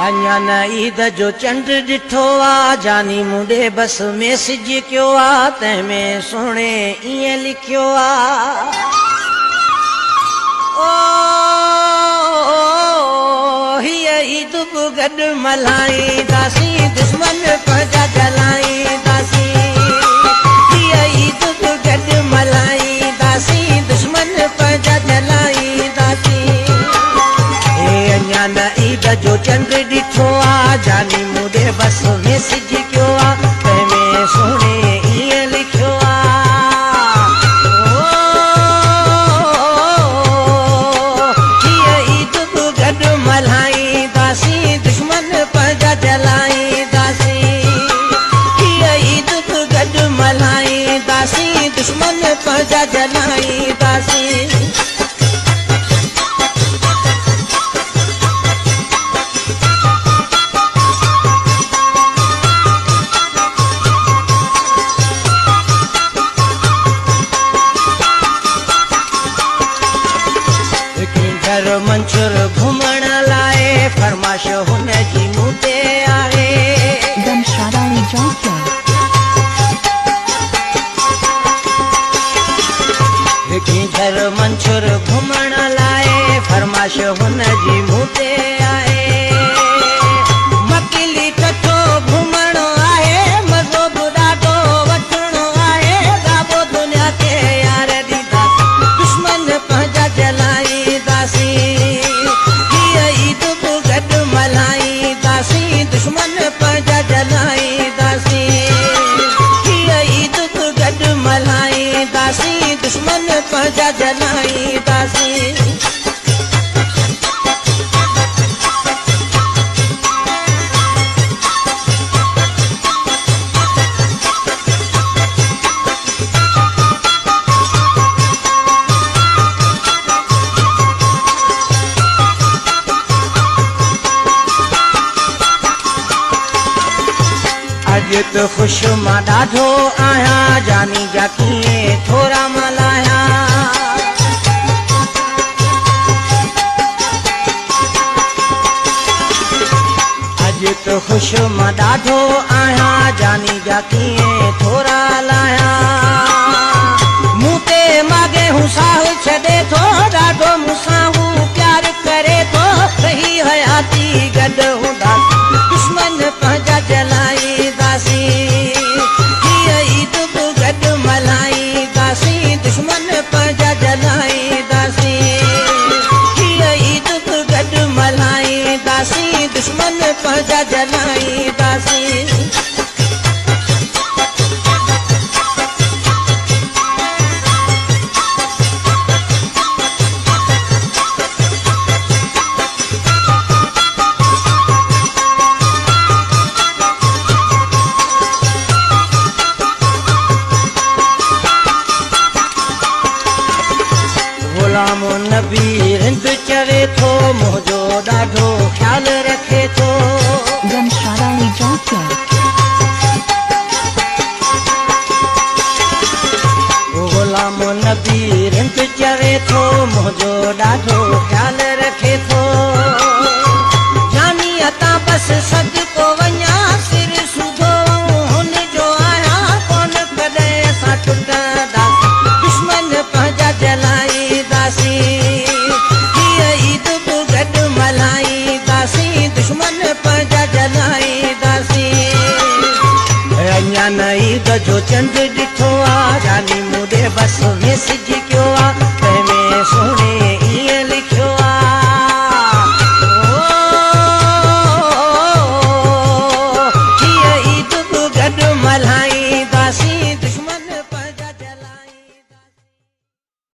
अञा न ईद जो चंड ॾिठो आ, जानी मुंडे बस मैसेज कयो आ, तंहिंमें सुहिणे ईअं लिखियो आ, ओ हीअ ईद बि गॾु मल्हाईंदासीं, दुश्मन पंहिंजा जलाईंदासीं, हीअ ईद बि गॾु मल्हाईंदासीं, दुश्मन पंहिंजा जलाईंदासीं। अञा न ईद जो चंड ॾिठो आ, जानी मुंडे बस मैसेज कयो आ, तंहिंमें सुहिणे ईअं लिखियो आ, हीअ ईद बि गॾु मल्हाईंदासीं, दुश्मन पंहिंजा जलाईंदासीं, हीअ ईद बि गॾु मल्हाईंदासीं, दुश्मन पंहिंजा जलाईंदासीं। मंचूर घुमण लाइ फरमाश हुन जी मूं ते आहे, गमशादानी जौकिया घर मंचूर घुमण लाइ फरमाश हुन जी मूं ते आहे, मकिली कठो घुमणो आहे, मज़ो बि ॾाढो वठणो आहे, गाबो दुनिया खे यार ॾींदासीं, दुश्मन पंहिंजा जलाईंदासीं, हीअ ईद बि गॾु मल्हाईंदासीं, दुश्मन पंहिंजा जलाईंदासीं, हीअ ईद बि गॾु मल्हाईंदासीं, दुश्मन पंहिंजा जलाईंदासीं। अॼु त ख़ुशि मां ॾाढो आहियां, जानी जा कीअं थोरा मल्हायां, अॼु त ख़ुशि मां ॾाढो आहियां, जानी जा कीअं थोरा लाहियां, मूं ते मागे हू साहु छॾे थो, ॾाढो मूंसां हू प्यार करे थो, रही हयाती गॾु हूंदासीं, दुश्मन पंहिंजा जलाईंदासीं, हीअ ईद बि गॾु मल्हाईंदासीं, दुश्मन पंहिंजा जलाईंदासीं, हीअ ईद बि गॾु मल्हाईंदासीं, दुश्मन पंहिंजा जलाईंदासीं। ग़ुलाम नबी रिंद चवे थो, मुंहिंजो ॾाढो ख़्यालु रखे थो, गमशादानी जौकिया ग़ुलाम नबी रिंद चवे थो, मुंहिंजो ॾाढो ख़्यालु रखे थो, जानी अता बस सदको वञा, सिर सुधो हुन जो आहियां, कोन कॾहिं असां टुटंदासीं, दुश्मन पंहिंजा जलाईंदासीं, हीअ ईद बि गॾु मल्हाईंदासीं, दुश्मन पंहिंजा जलाईंदासीं। अञा न ईद जो चंड ॾिठो आ, जानी मुंडे बस मैसेज